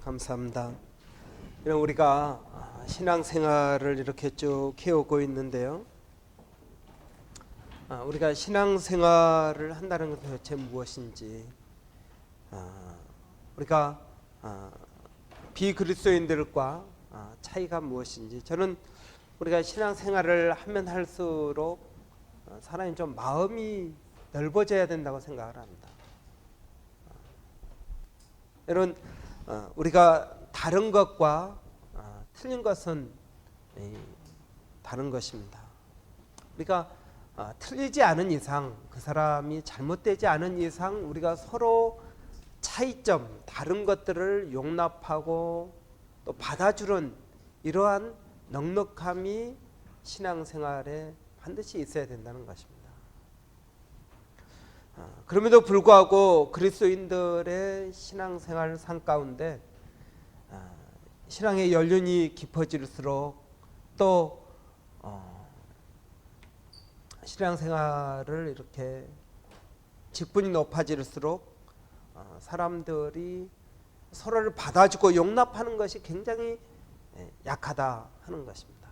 감사합니다. 우리가 신앙생활을 이렇게 쭉 해오고 있는데요. 우리가 신앙생활을 한다는 것은 도대체 무엇인지, 우리가 비그리스도인들과 차이가 무엇인지, 저는 우리가 신앙생활을 하면 할수록 사람이 좀 마음이 넓어져야 된다고 생각을 합니다. 여러분, 우리가 다른 것과 틀린 것은 다른 것입니다. 우리가 틀리지 않은 이상, 그 사람이 잘못되지 않은 이상 우리가 서로 차이점, 다른 것들을 용납하고 또 받아주는 이러한 넉넉함이 신앙생활에 반드시 있어야 된다는 것입니다. 그럼에도 불구하고 그리스도인들의 신앙생활 삶 가운데 신앙의 연륜이 깊어질수록 또 신앙생활을 이렇게 직분이 높아질수록 사람들이 서로를 받아주고 용납하는 것이 굉장히 약하다 하는 것입니다.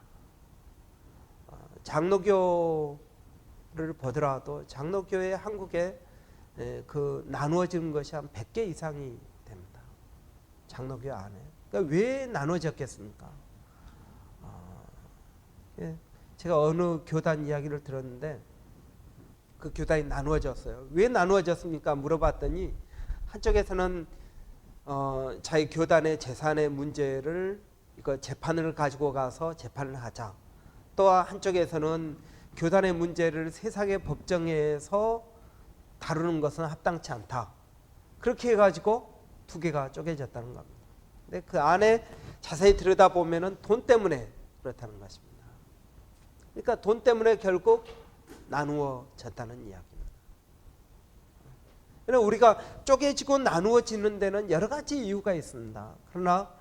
장로교를 보더라도 장로교회 한국에 그 나누어지는 것이 한 100개 이상이 됩니다. 장로교 안에. 그러니까 왜 나눠졌겠습니까? 제가 어느 교단 이야기를 들었는데 그 교단이 나누어졌어요. 왜 나누어졌습니까? 물어봤더니 한쪽에서는 자기 교단의 재산의 문제를 이거 재판을 가지고 가서 재판을 하자. 또 한쪽에서는 교단의 문제를 세상의 법정에서 다루는 것은 합당치 않다. 그렇게 해가지고 두 개가 쪼개졌다는 겁니다. 근데 그 안에 자세히 들여다보면 돈 때문에 그렇다는 것입니다. 그러니까 돈 때문에 결국 나누어졌다는 이야기입니다. 우리가 쪼개지고 나누어지는 데는 여러 가지 이유가 있습니다. 그러나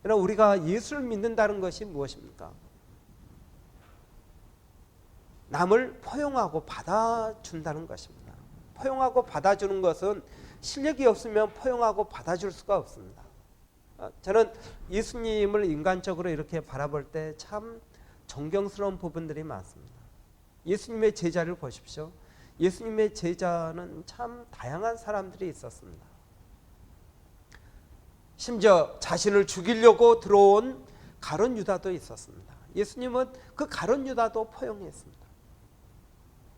우리가 예수를 믿는다는 것이 무엇입니까? 남을 포용하고 받아준다는 것입니다. 포용하고 받아주는 것은 실력이 없으면 포용하고 받아줄 수가 없습니다. 저는 예수님을 인간적으로 이렇게 바라볼 때 참 존경스러운 부분들이 많습니다. 예수님의 제자를 보십시오. 예수님의 제자는 참 다양한 사람들이 있었습니다. 심지어 자신을 죽이려고 들어온 가룟 유다도 있었습니다. 예수님은 그 가룟 유다도 포용했습니다.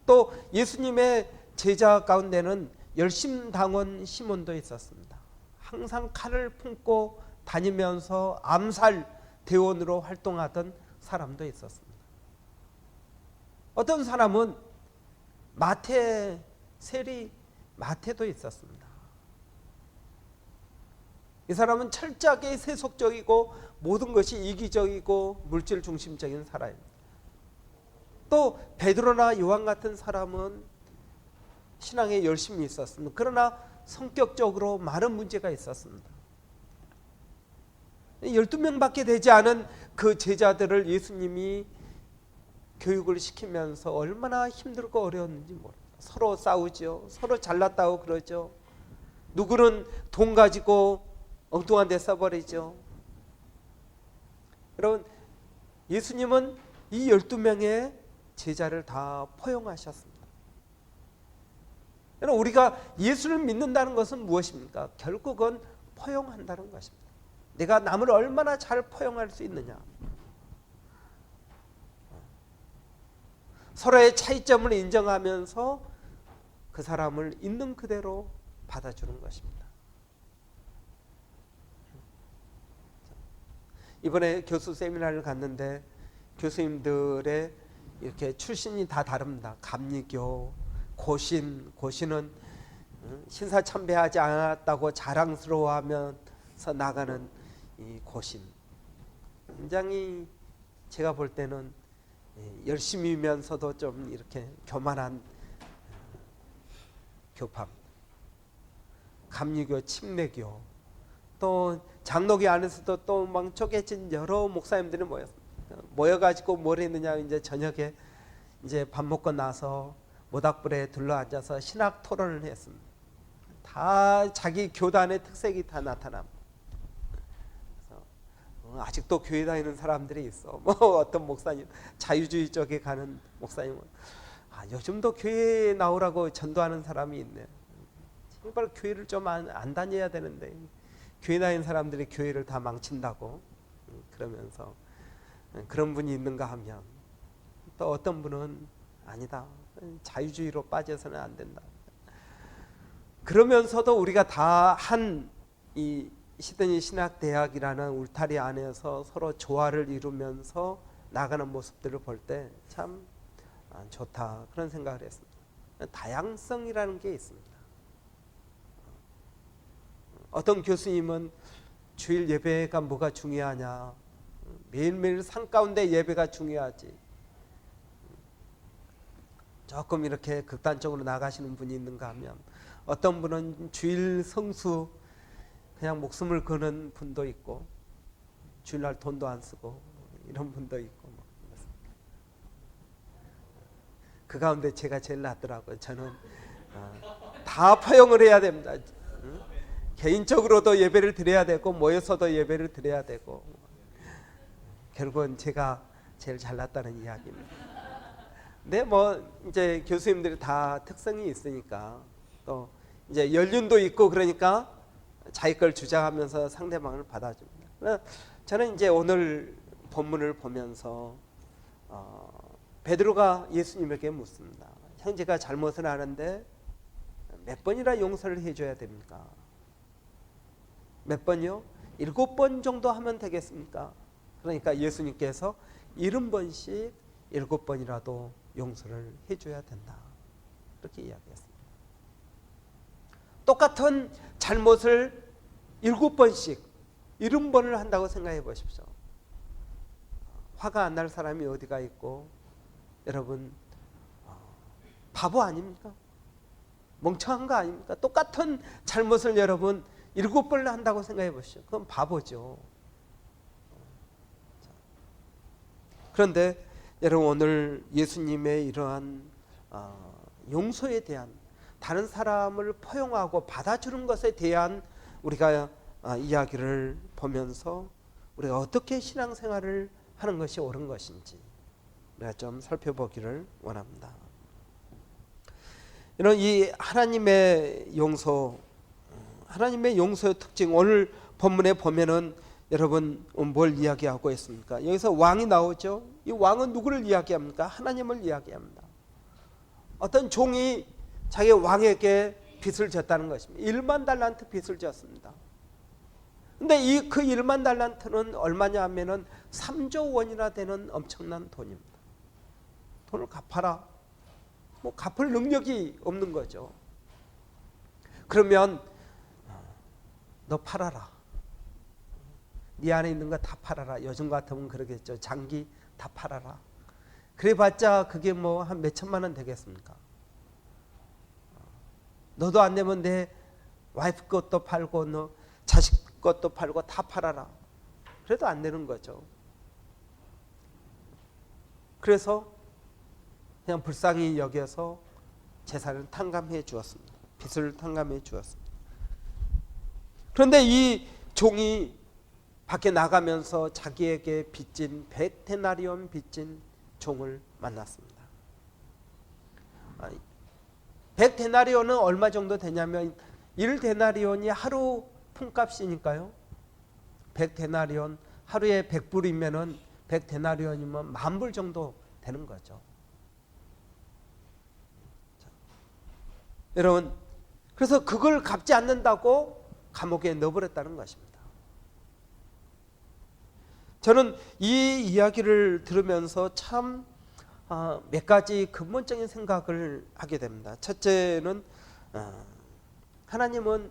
또 예수님의 제자 가운데는 열심당원 시몬도 있었습니다. 항상 칼을 품고 다니면서 암살 대원으로 활동하던 사람도 있었습니다. 어떤 사람은 세리 마태도 있었습니다. 이 사람은 철저하게 세속적이고 모든 것이 이기적이고 물질 중심적인 사람입니다. 또 베드로나 요한 같은 사람은 신앙에 열심히 있었습니다. 그러나 성격적으로 많은 문제가 있었습니다. 12명밖에 되지 않은 그 제자들을 예수님이 교육을 시키면서 얼마나 힘들고 어려웠는지 모릅니다. 서로 싸우죠. 서로 잘났다고 그러죠. 누구는 돈 가지고 엉뚱한 데 써버리죠. 여러분, 예수님은 이 12명의 제자를 다 포용하셨습니다. 여러분, 우리가 예수를 믿는다는 것은 무엇입니까? 결국은 포용한다는 것입니다. 내가 남을 얼마나 잘 포용할 수 있느냐. 서로의 차이점을 인정하면서 그 사람을 있는 그대로 받아주는 것입니다. 이번에 교수 세미나를 갔는데 교수님들의 이렇게 출신이 다 다릅니다. 감리교, 고신은 신사참배하지 않았다고 자랑스러워하면서 나가는 이 고신. 굉장히 제가 볼 때는 열심히면서도 좀 이렇게 교만한 교파. 감리교, 침례교, 또 장로교 안에서도 또 막 쪼개진 여러 목사님들이 모여가지고 뭘 했느냐, 이제 저녁에 이제 밥 먹고 나서 모닥불에 둘러앉아서 신학 토론을 했습니다. 다 자기 교단의 특색이 다 나타납니다. 아직도 교회 다니는 사람들이 있어. 뭐 어떤 목사님 자유주의 쪽에 가는 목사님은 요즘도 교회 나오라고 전도하는 사람이 있네. 제발 교회를 좀 안 다녀야 되는데 교회 다니는 사람들이 교회를 다 망친다고 그러면서 그런 분이 있는가 하면 또 어떤 분은 아니다. 자유주의로 빠져서는 안 된다. 그러면서도 우리가 다 한 이 시드니 신학대학이라는 울타리 안에서 서로 조화를 이루면서 나가는 모습들을 볼 때 참 좋다 그런 생각을 했습니다. 다양성이라는 게 있습니다. 어떤 교수님은 주일 예배가 뭐가 중요하냐, 매일매일 산 가운데 예배가 중요하지. 조금 이렇게 극단적으로 나가시는 분이 있는가 하면 어떤 분은 주일 성수 그냥 목숨을 거는 분도 있고 주일날 돈도 안 쓰고 이런 분도 있고 그 가운데 제가 제일 낫더라고요. 저는 다 포용을 해야 됩니다. 개인적으로도 예배를 드려야 되고 모여서도 예배를 드려야 되고 결국은 제가 제일 잘났다는 이야기입니다. 근데 뭐 이제 교수님들이 다 특성이 있으니까 또 이제 연륜도 있고 그러니까 자기 걸 주장하면서 상대방을 받아줍니다. 저는 이제 오늘 본문을 보면서 베드로가 예수님에게 묻습니다. 형제가 잘못을 하는데 몇 번이나 용서를 해줘야 됩니까? 몇 번이요? 7번 정도 하면 되겠습니까? 그러니까 예수님께서 70번씩 7번이라도 용서를 해줘야 된다. 그렇게 이야기했습니다. 똑같은 잘못을 7번씩 70번을 한다고 생각해 보십시오. 화가 안 날 사람이 어디가 있고 여러분 바보 아닙니까? 멍청한 거 아닙니까? 똑같은 잘못을 여러분 7번을 한다고 생각해 보시죠. 그건 바보죠. 그런데 여러분 오늘 예수님의 이러한 용서에 대한 다른 사람을 포용하고 받아주는 것에 대한 우리가 이야기를 보면서 우리가 어떻게 신앙생활을 하는 것이 옳은 것인지 우리가 좀 살펴보기를 원합니다. 이런 이 하나님의 용서의 특징 오늘 본문에 보면은 여러분 뭘 이야기하고 있습니까? 여기서 왕이 나오죠. 이 왕은 누구를 이야기합니까? 하나님을 이야기합니다. 어떤 종이 자기 왕에게 빚을 졌다는 것입니다. 1만 달란트 빚을 졌습니다. 근데 그 1만 달란트는 얼마냐 하면은 3조 원이나 되는 엄청난 돈입니다. 돈을 갚아라. 뭐 갚을 능력이 없는 거죠. 그러면 너 팔아라. 네 안에 있는 거 다 팔아라. 요즘 같으면 그러겠죠. 장기 다 팔아라. 그래봤자 그게 뭐 한 몇 천만 원 되겠습니까? 너도 안 되면 내 와이프 것도 팔고 너 자식 것도 팔고 다 팔아라. 그래도 안 되는 거죠. 그래서 그냥 불쌍히 여겨서 재산을 탕감해 주었습니다. 빚을 탕감해 주었습니다. 그런데 이 종이 밖에 나가면서 자기에게 빚진 100데나리온 빚진 종을 만났습니다. 100데나리온은 얼마 정도 되냐면 1데나리온이 하루 품값이니까요. 100데나리온 하루에 100불이면은 100데나리온이면 10,000불 정도 되는 거죠. 자, 여러분 그래서 그걸 갚지 않는다고 감옥에 넣어버렸다는 것입니다. 저는 이 이야기를 들으면서 참 몇 가지 근본적인 생각을 하게 됩니다. 첫째는 하나님은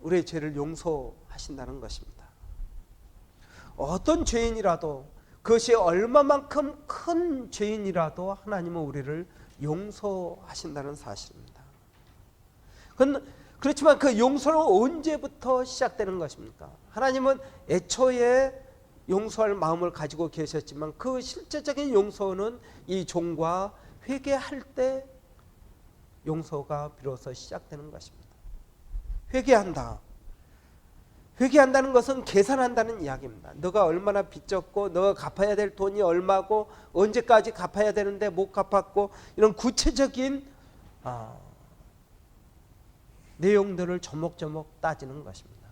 우리의 죄를 용서하신다는 것입니다. 어떤 죄인이라도 그것이 얼마만큼 큰 죄인이라도 하나님은 우리를 용서하신다는 사실입니다. 그렇지만 그 용서는 언제부터 시작되는 것입니까? 하나님은 애초에 용서할 마음을 가지고 계셨지만 그 실제적인 용서는 이 종과 회개할 때 용서가 비로소 시작되는 것입니다. 회개한다. 회개한다는 것은 계산한다는 이야기입니다. 너가 얼마나 빚졌고 너가 갚아야 될 돈이 얼마고 언제까지 갚아야 되는데 못 갚았고 이런 구체적인 내용들을 조목조목 따지는 것입니다.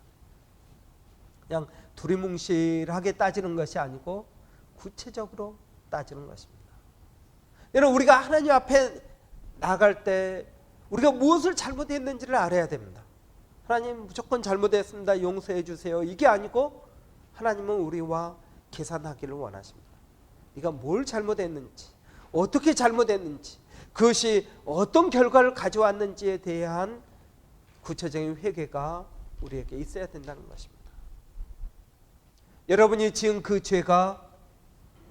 그냥 두리뭉실하게 따지는 것이 아니고 구체적으로 따지는 것입니다. 여러분, 우리가 하나님 앞에 나갈 때 우리가 무엇을 잘못했는지를 알아야 됩니다. 하나님 무조건 잘못했습니다, 용서해 주세요, 이게 아니고 하나님은 우리와 계산하기를 원하십니다. 네가 뭘 잘못했는지, 어떻게 잘못했는지, 그것이 어떤 결과를 가져왔는지에 대한 구체적인 회개가 우리에게 있어야 된다는 것입니다. 여러분이 지은 그 죄가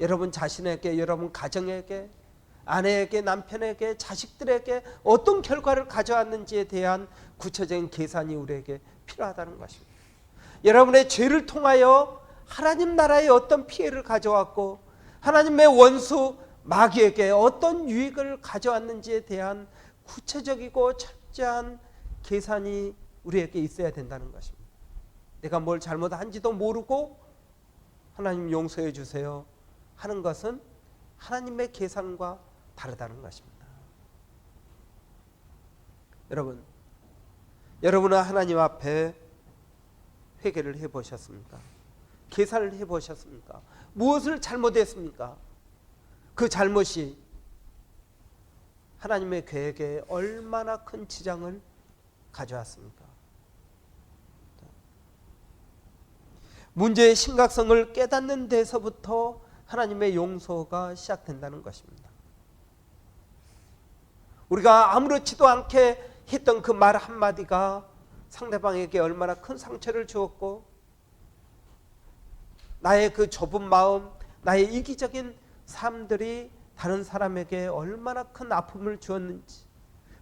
여러분 자신에게, 여러분 가정에게, 아내에게, 남편에게, 자식들에게 어떤 결과를 가져왔는지에 대한 구체적인 계산이 우리에게 필요하다는 것입니다. 여러분의 죄를 통하여 하나님 나라에 어떤 피해를 가져왔고 하나님의 원수 마귀에게 어떤 유익을 가져왔는지에 대한 구체적이고 철저한 계산이 우리에게 있어야 된다는 것입니다. 내가 뭘 잘못한지도 모르고 하나님 용서해 주세요 하는 것은 하나님의 계산과 다르다는 것입니다. 여러분은 하나님 앞에 회개를 해보셨습니까? 계산을 해보셨습니까? 무엇을 잘못했습니까? 그 잘못이 하나님의 계획에 얼마나 큰 지장을 가져왔습니까? 문제의 심각성을 깨닫는 데서부터 하나님의 용서가 시작된다는 것입니다. 우리가 아무렇지도 않게 했던 그 말 한마디가 상대방에게 얼마나 큰 상처를 주었고 나의 그 좁은 마음, 나의 이기적인 삶들이 다른 사람에게 얼마나 큰 아픔을 주었는지,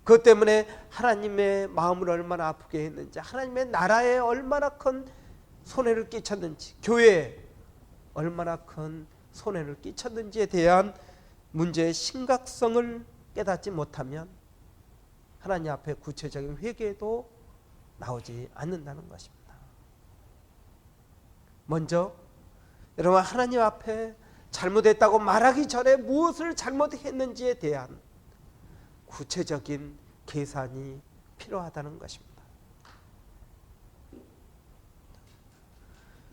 그것 때문에 하나님의 마음을 얼마나 아프게 했는지, 하나님의 나라에 얼마나 큰 손해를 끼쳤는지, 교회에 얼마나 큰 손해를 끼쳤는지에 대한 문제의 심각성을 깨닫지 못하면 하나님 앞에 구체적인 회개도 나오지 않는다는 것입니다. 먼저 여러분, 하나님 앞에 잘못했다고 말하기 전에 무엇을 잘못했는지에 대한 구체적인 계산이 필요하다는 것입니다.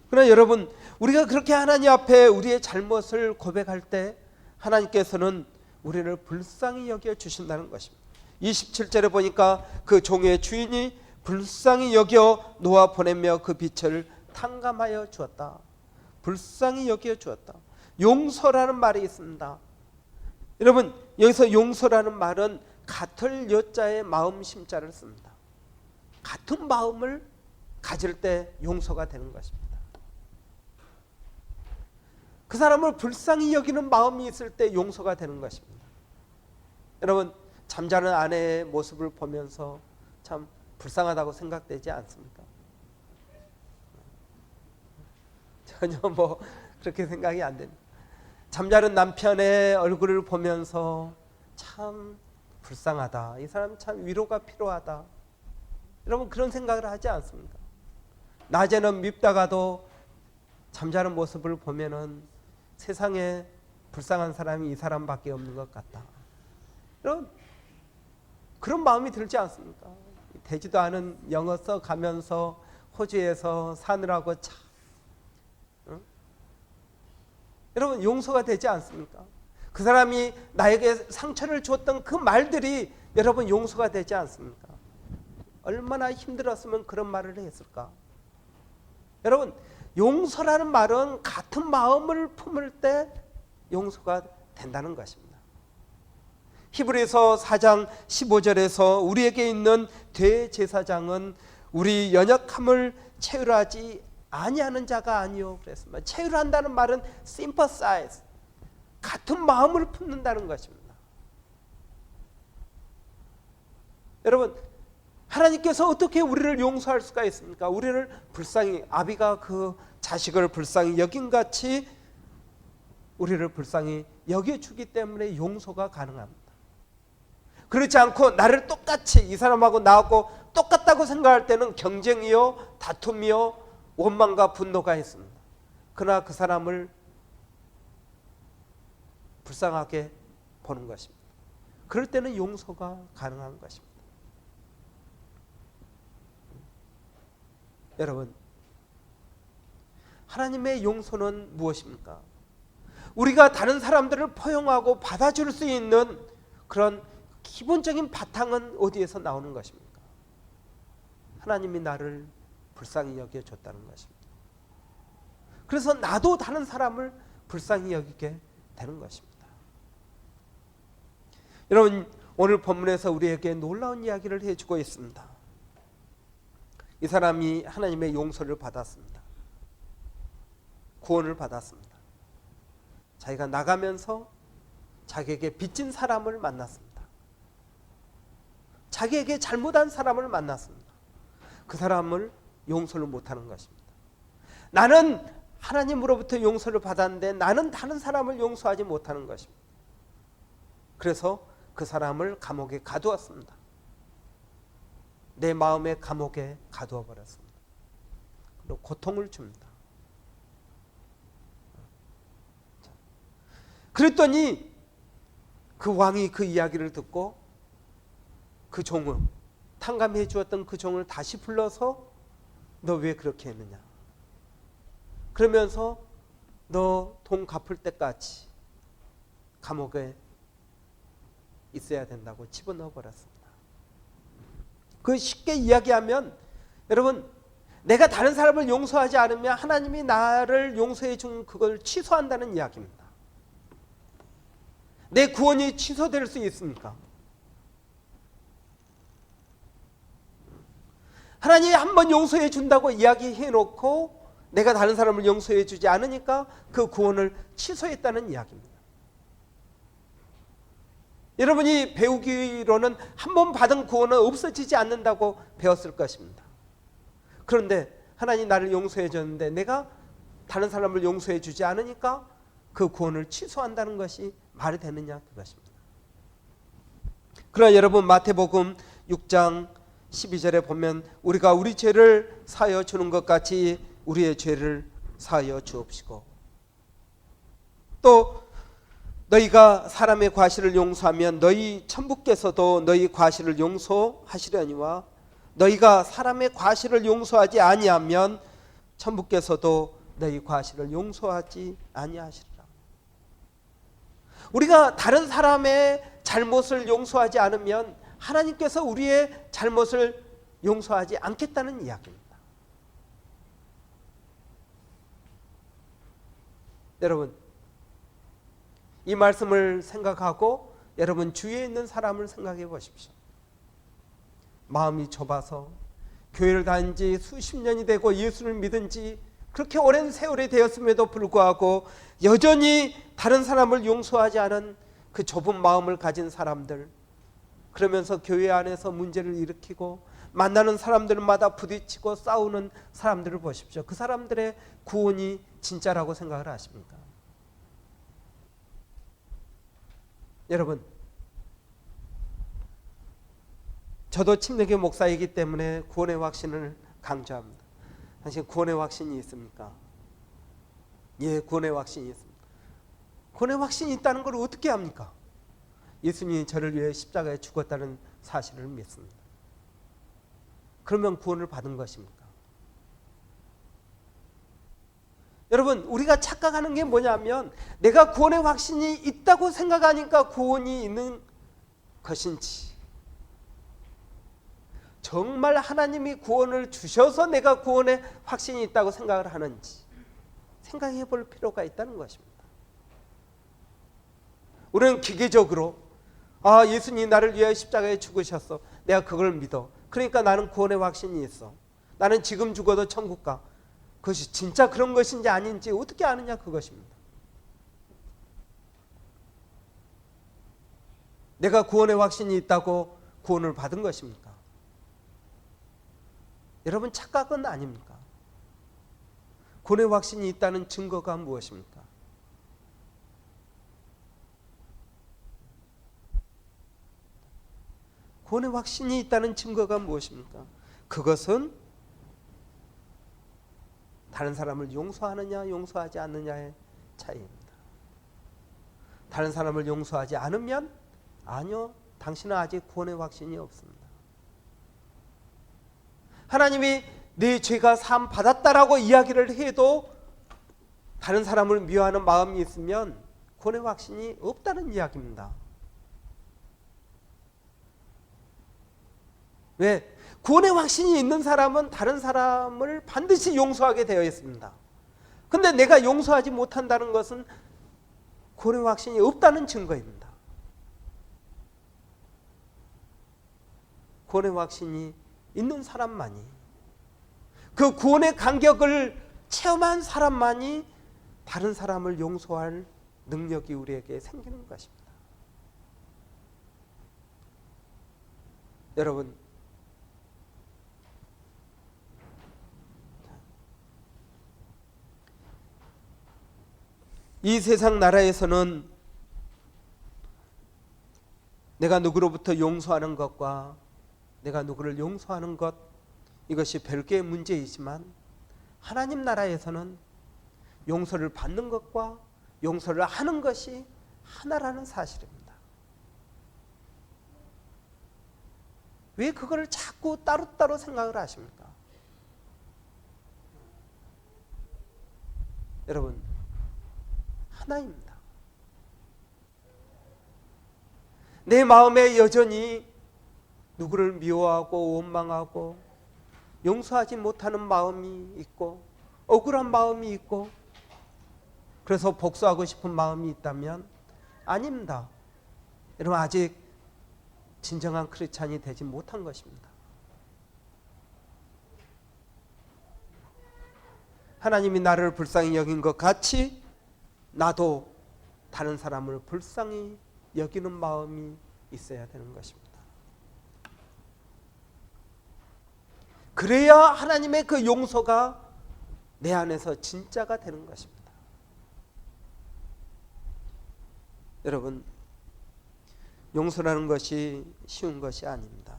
그러나 여러분, 우리가 그렇게 하나님 앞에 우리의 잘못을 고백할 때 하나님께서는 우리를 불쌍히 여겨 주신다는 것입니다. 27절에 보니까 그 종의 주인이 불쌍히 여겨 놓아 보내며 그 빛을 탕감하여 주었다. 불쌍히 여겨 주었다. 용서라는 말이 있습니다. 여러분, 여기서 용서라는 말은 같을 여자의 마음 심자를 씁니다. 같은 마음을 가질 때 용서가 되는 것입니다. 그 사람을 불쌍히 여기는 마음이 있을 때 용서가 되는 것입니다. 여러분, 잠자는 아내의 모습을 보면서 참 불쌍하다고 생각되지 않습니까? 전혀 그렇게 생각이 안 됩니다. 잠자는 남편의 얼굴을 보면서 참 불쌍하다, 이 사람 참 위로가 필요하다, 여러분 그런 생각을 하지 않습니까? 낮에는 밉다가도 잠자는 모습을 보면은 세상에 불쌍한 사람이 이 사람밖에 없는 것 같다, 그런 마음이 들지 않습니까? 되지도 않은 영어 써가면서 호주에서 사느라고 참, 여러분 용서가 되지 않습니까? 그 사람이 나에게 상처를 주었던 그 말들이 여러분 용서가 되지 않습니까? 얼마나 힘들었으면 그런 말을 했을까? 여러분, 용서라는 말은 같은 마음을 품을 때 용서가 된다는 것입니다. 히브리서 4장 15절에서 우리에게 있는 대제사장은 우리 연약함을 체휼하지 아니하는 자가 아니요 그랬습니다. 체휼한다는 말은 sympathize, 같은 마음을 품는다는 것입니다. 여러분, 하나님께서 어떻게 우리를 용서할 수가 있습니까? 우리를 불쌍히, 아비가 그 자식을 불쌍히 여긴 같이 우리를 불쌍히 여겨주기 때문에 용서가 가능합니다. 그렇지 않고 나를 똑같이, 이 사람하고 나하고 똑같다고 생각할 때는 경쟁이요, 다툼이요, 원망과 분노가 있습니다. 그러나 그 사람을 불쌍하게 보는 것입니다. 그럴 때는 용서가 가능한 것입니다. 여러분, 하나님의 용서는 무엇입니까? 우리가 다른 사람들을 포용하고 받아줄 수 있는 그런 기본적인 바탕은 어디에서 나오는 것입니까? 하나님이 나를 불쌍히 여겨줬다는 것입니다. 그래서 나도 다른 사람을 불쌍히 여기게 되는 것입니다. 여러분, 오늘 본문에서 우리에게 놀라운 이야기를 해주고 있습니다. 이 사람이 하나님의 용서를 받았습니다. 구원을 받았습니다. 자기가 나가면서 자기에게 빚진 사람을 만났습니다. 자기에게 잘못한 사람을 만났습니다. 그 사람을 용서를 못하는 것입니다. 나는 하나님으로부터 용서를 받았는데 나는 다른 사람을 용서하지 못하는 것입니다. 그래서 그 사람을 감옥에 가두었습니다. 내 마음의 감옥에 가두어 버렸습니다. 그리고 고통을 줍니다. 그랬더니 그 왕이 그 이야기를 듣고 그 종을, 탕감해 주었던 그 종을 다시 불러서 너 왜 그렇게 했느냐, 그러면서 너 돈 갚을 때까지 감옥에 있어야 된다고 집어넣어 버렸습니다. 그 쉽게 이야기하면, 여러분, 내가 다른 사람을 용서하지 않으면 하나님이 나를 용서해 준 그걸 취소한다는 이야기입니다. 내 구원이 취소될 수 있습니까? 하나님이 한번 용서해 준다고 이야기해 놓고 내가 다른 사람을 용서해 주지 않으니까 그 구원을 취소했다는 이야기입니다. 여러분이 배우기로는 한 번 받은 구원은 없어지지 않는다고 배웠을 것입니다. 그런데 하나님 나를 용서해 줬는데 내가 다른 사람을 용서해 주지 않으니까 그 구원을 취소한다는 것이 말이 되느냐, 그것입니다. 그러나 여러분, 마태복음 6장 12절에 보면 우리가 우리 죄를 사하여 주는 것 같이 우리의 죄를 사하여 주옵시고, 또 너희가 사람의 과실을 용서하면 너희 천부께서도 너희 과실을 용서하시려니와 너희가 사람의 과실을 용서하지 아니하면 천부께서도 너희 과실을 용서하지 아니하시리라. 우리가 다른 사람의 잘못을 용서하지 않으면 하나님께서 우리의 잘못을 용서하지 않겠다는 이야기입니다. 여러분, 이 말씀을 생각하고 여러분 주위에 있는 사람을 생각해 보십시오. 마음이 좁아서 교회를 다닌 지 수십 년이 되고 예수를 믿은 지 그렇게 오랜 세월이 되었음에도 불구하고 여전히 다른 사람을 용서하지 않은 그 좁은 마음을 가진 사람들, 그러면서 교회 안에서 문제를 일으키고 만나는 사람들마다 부딪히고 싸우는 사람들을 보십시오. 그 사람들의 구원이 진짜라고 생각을 하십니까? 여러분, 저도 침례교 목사이기 때문에 구원의 확신을 강조합니다. 당신 구원의 확신이 있습니까? 예, 구원의 확신이 있습니다. 구원의 확신이 있다는 걸 어떻게 합니까? 예수님이 저를 위해 십자가에 죽었다는 사실을 믿습니다. 그러면 구원을 받은 것입니까? 여러분, 우리가 착각하는 게 뭐냐면 내가 구원의 확신이 있다고 생각하니까 구원이 있는 것인지, 정말 하나님이 구원을 주셔서 내가 구원의 확신이 있다고 생각을 하는지 생각해 볼 필요가 있다는 것입니다. 우리는 기계적으로 예수님이 나를 위해 십자가에 죽으셨어, 내가 그걸 믿어, 그러니까 나는 구원의 확신이 있어, 나는 지금 죽어도 천국 가. 그것이 진짜 그런 것인지 아닌지 어떻게 아느냐, 그것입니다. 내가 구원의 확신이 있다고 구원을 받은 것입니까? 여러분, 착각은 아닙니까? 구원의 확신이 있다는 증거가 무엇입니까? 구원의 확신이 있다는 증거가 무엇입니까? 그것은 다른 사람을 용서하느냐 용서하지 않느냐의 차이입니다. 다른 사람을 용서하지 않으면 아니요, 당신은 아직 구원의 확신이 없습니다. 하나님이 내 죄가 사함 받았다라고 이야기를 해도 다른 사람을 미워하는 마음이 있으면 구원의 확신이 없다는 이야기입니다. 왜? 구원의 확신이 있는 사람은 다른 사람을 반드시 용서하게 되어 있습니다. 근데 내가 용서하지 못한다는 것은 구원의 확신이 없다는 증거입니다. 구원의 확신이 있는 사람만이, 그 구원의 간격을 체험한 사람만이 다른 사람을 용서할 능력이 우리에게 생기는 것입니다. 여러분, 이 세상 나라에서는 내가 누구로부터 용서하는 것과 내가 누구를 용서하는 것, 이것이 별개의 문제이지만 하나님 나라에서는 용서를 받는 것과 용서를 하는 것이 하나라는 사실입니다. 왜 그걸 자꾸 따로따로 생각을 하십니까? 여러분, 하나입니다. 내 마음에 여전히 누구를 미워하고 원망하고 용서하지 못하는 마음이 있고 억울한 마음이 있고 그래서 복수하고 싶은 마음이 있다면 아닙니다. 여러분, 아직 진정한 크리스찬이 되지 못한 것입니다. 하나님이 나를 불쌍히 여긴 것 같이 나도 다른 사람을 불쌍히 여기는 마음이 있어야 되는 것입니다. 그래야 하나님의 그 용서가 내 안에서 진짜가 되는 것입니다. 여러분, 용서라는 것이 쉬운 것이 아닙니다.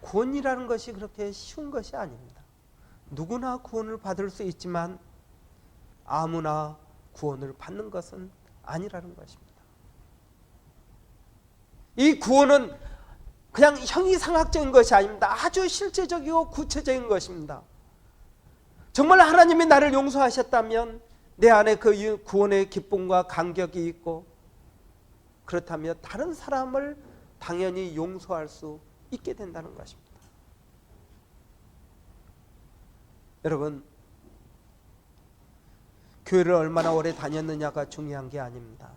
구원이라는 것이 그렇게 쉬운 것이 아닙니다. 누구나 구원을 받을 수 있지만 아무나 구원을 받는 것은 아니라는 것입니다. 이 구원은 그냥 형이상학적인 것이 아닙니다. 아주 실제적이고 구체적인 것입니다. 정말 하나님이 나를 용서하셨다면 내 안에 그 구원의 기쁨과 감격이 있고, 그렇다면 다른 사람을 당연히 용서할 수 있게 된다는 것입니다. 여러분, 교회를 얼마나 오래 다녔느냐가 중요한 게 아닙니다.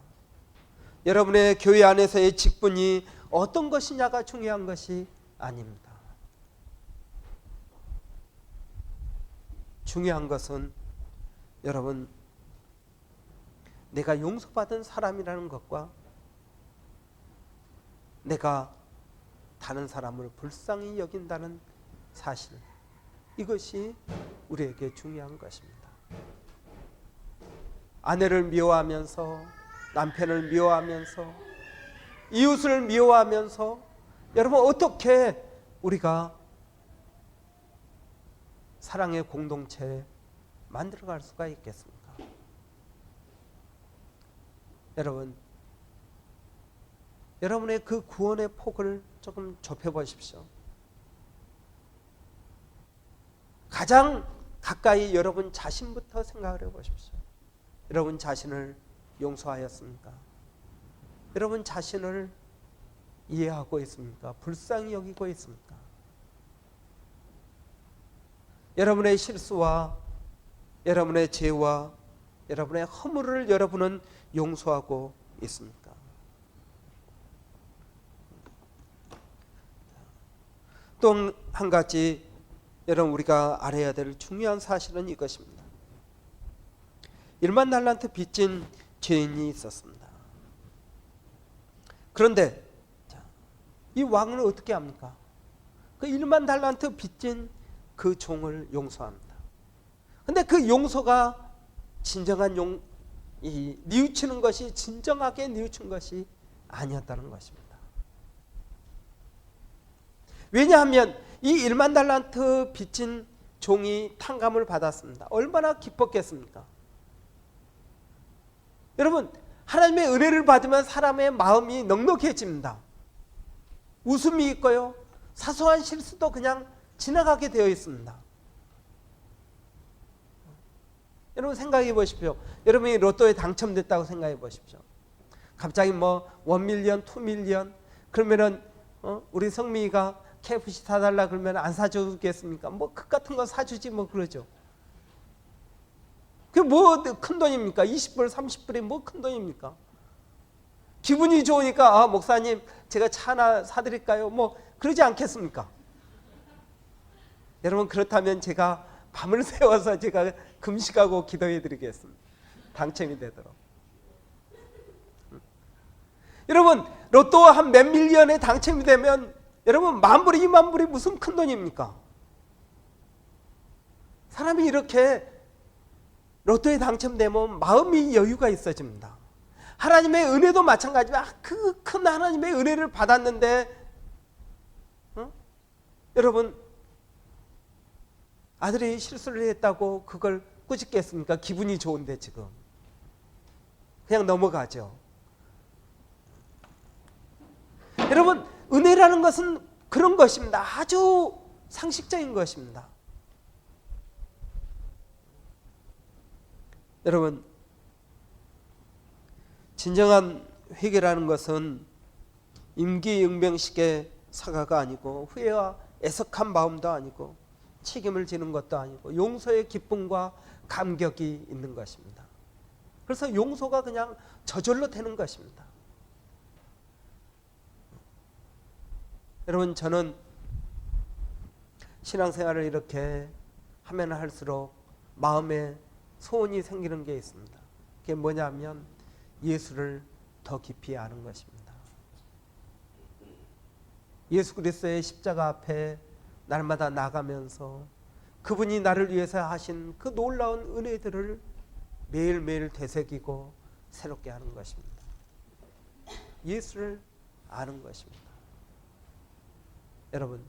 여러분의 교회 안에서의 직분이 어떤 것이냐가 중요한 것이 아닙니다. 중요한 것은 여러분, 내가 용서받은 사람이라는 것과 내가 다른 사람을 불쌍히 여긴다는 사실, 이것이 우리에게 중요한 것입니다. 아내를 미워하면서, 남편을 미워하면서, 이웃을 미워하면서 여러분, 어떻게 우리가 사랑의 공동체 만들어갈 수가 있겠습니까? 여러분, 여러분의 그 구원의 폭을 조금 좁혀보십시오. 가장 가까이 여러분 자신부터 생각을 해보십시오. 여러분 자신을 용서하였습니까? 여러분 자신을 이해하고 있습니까? 불쌍히 여기고 있습니까? 여러분의 실수와 여러분의 죄와 여러분의 허물을 여러분은 용서하고 있습니까? 또 한 가지 여러분 우리가 알아야 될 중요한 사실은 이것입니다. 1만 달란트 빚진 죄인이 있었습니다. 그런데 이 왕은 어떻게 합니까? 그 1만 달란트 빚진 그 종을 용서합니다. 근데 그 용서가 진정한 뉘우치는 것이, 진정하게 뉘우친 것이 아니었다는 것입니다. 왜냐하면 이 1만 달란트 빚진 종이 탕감을 받았습니다. 얼마나 기뻤겠습니까? 여러분, 하나님의 은혜를 받으면 사람의 마음이 넉넉해집니다. 웃음이 있고요, 사소한 실수도 그냥 지나가게 되어 있습니다. 여러분 생각해 보십시오. 여러분이 로또에 당첨됐다고 생각해 보십시오. 갑자기 뭐 1밀리언, 2밀리언 그러면은 우리 성민이가 KFC 사달라 그러면 안 사주겠습니까? 뭐 그 같은 거 사주지 뭐 그러죠. 그게 뭐 큰 돈입니까? 20불, 30불이 뭐 큰 돈입니까? 기분이 좋으니까 아 목사님 제가 차 하나 사드릴까요? 뭐 그러지 않겠습니까? 여러분 그렇다면 제가 밤을 새워서 제가 금식하고 기도해 드리겠습니다. 당첨이 되도록. 여러분 로또 한 몇 밀리언에 당첨이 되면 여러분 10,000불이 20,000불이 무슨 큰 돈입니까? 사람이 이렇게 로또에 당첨되면 마음이 여유가 있어집니다. 하나님의 은혜도 마찬가지지만 그 큰 하나님의 은혜를 받았는데 여러분 아들이 실수를 했다고 그걸 꾸짖겠습니까? 기분이 좋은데 지금 그냥 넘어가죠. 여러분 은혜라는 것은 그런 것입니다. 아주 상식적인 것입니다. 여러분 진정한 회개라는 것은 임기응변식의 사과가 아니고 후회와 애석한 마음도 아니고 책임을 지는 것도 아니고 용서의 기쁨과 감격이 있는 것입니다. 그래서 용서가 그냥 저절로 되는 것입니다. 여러분 저는 신앙생활을 이렇게 하면 할수록 마음에 소원이 생기는 게 있습니다. 그게 뭐냐면 예수를 더 깊이 아는 것입니다. 예수 그리스도의 십자가 앞에 날마다 나가면서 그분이 나를 위해서 하신 그 놀라운 은혜들을 매일매일 되새기고 새롭게 하는 것입니다. 예수를 아는 것입니다. 여러분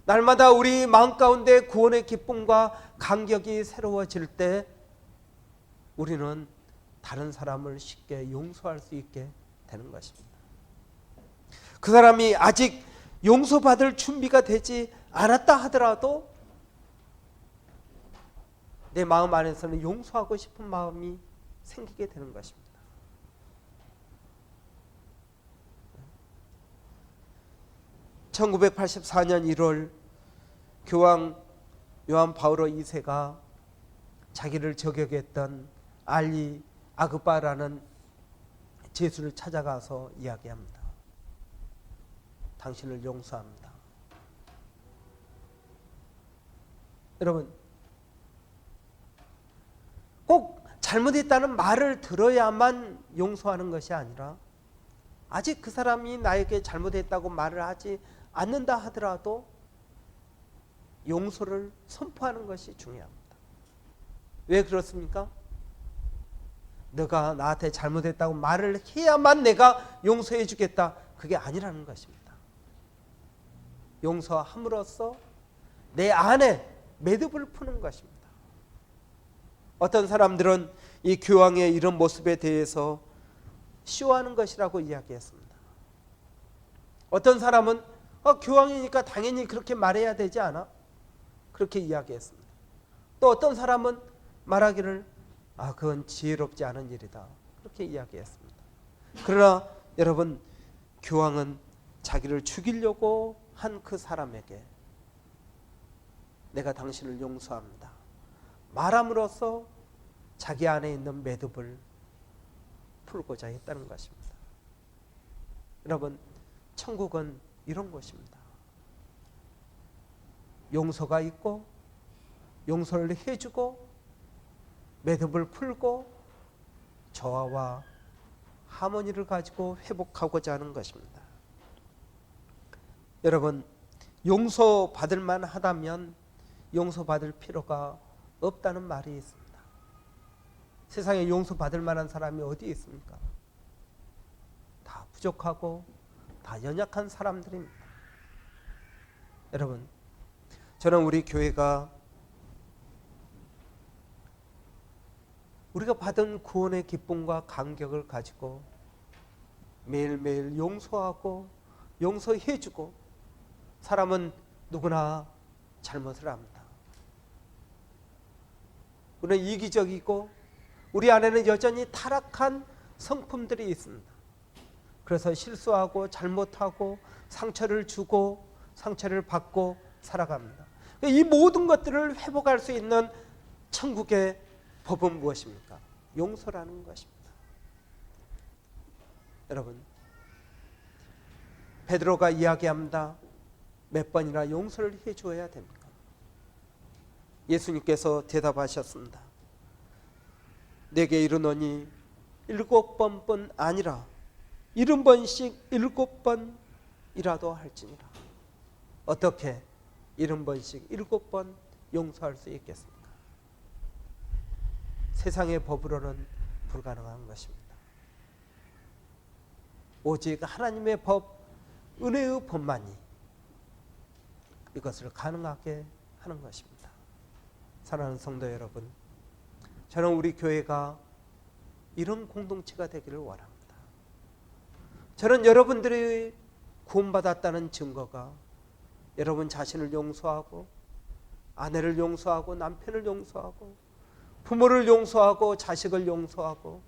날마다 우리 마음 가운데 구원의 기쁨과 감격이 새로워질 때 우리는 다른 사람을 쉽게 용서할 수 있게 되는 것입니다. 그 사람이 아직 용서받을 준비가 되지 않았다 하더라도 내 마음 안에서는 용서하고 싶은 마음이 생기게 되는 것입니다. (1984년 1월) 교황 요한 바오로 2세가 자기를 저격했던 알리 아그바라는 제수를 찾아가서 이야기합니다. 당신을 용서합니다. 여러분 꼭 잘못했다는 말을 들어야만 용서하는 것이 아니라 아직 그 사람이 나에게 잘못했다고 말을 하지 않는다 하더라도 용서를 선포하는 것이 중요합니다. 왜 그렇습니까? 너가 나한테 잘못했다고 말을 해야만 내가 용서해 주겠다. 그게 아니라는 것입니다. 용서함으로써 내 안에 매듭을 푸는 것입니다. 어떤 사람들은 이 교황의 이런 모습에 대해서 쇼하는 것이라고 이야기했습니다. 어떤 사람은 교황이니까 당연히 그렇게 말해야 되지 않아? 그렇게 이야기했습니다. 또 어떤 사람은 말하기를 그건 지혜롭지 않은 일이다. 그렇게 이야기했습니다. 그러나 여러분 교황은 자기를 죽이려고 한 그 사람에게 내가 당신을 용서합니다. 말함으로써 자기 안에 있는 매듭을 풀고자 했다는 것입니다. 여러분 천국은 이런 곳입니다. 용서가 있고 용서를 해주고 매듭을 풀고 저하와 하모니를 가지고 회복하고자 하는 것입니다. 여러분 용서받을 만하다면 용서받을 필요가 없다는 말이 있습니다. 세상에 용서받을 만한 사람이 어디 있습니까? 다 부족하고 다 연약한 사람들입니다. 여러분 저는 우리 교회가 우리가 받은 구원의 기쁨과 감격을 가지고 매일매일 용서하고 용서해주고, 사람은 누구나 잘못을 합니다. 우리는 이기적이고 우리 안에는 여전히 타락한 성품들이 있습니다. 그래서 실수하고 잘못하고 상처를 주고 상처를 받고 살아갑니다. 이 모든 것들을 회복할 수 있는 천국의 법은 무엇입니까? 용서라는 것입니다. 여러분, 베드로가 이야기합니다. 몇 번이나 용서를 해줘야 됩니까? 예수님께서 대답하셨습니다. 내게 이르노니 7번뿐 아니라 70번씩 7번이라도 할지니라. 어떻게 70번씩 7번 용서할 수 있겠습니까? 세상의 법으로는 불가능한 것입니다. 오직 하나님의 법, 은혜의 법만이 이것을 가능하게 하는 것입니다. 사랑하는 성도 여러분, 저는 우리 교회가 이런 공동체가 되기를 원합니다. 저는 여러분들이 구원받았다는 증거가 여러분 자신을 용서하고, 아내를 용서하고, 남편을 용서하고, 부모를 용서하고, 자식을 용서하고,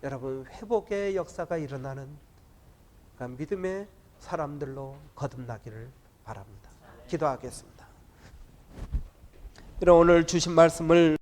여러분 회복의 역사가 일어나는 그런 믿음의 사람들로 거듭나기를 바랍니다. 기도하겠습니다. 오늘 주신 말씀을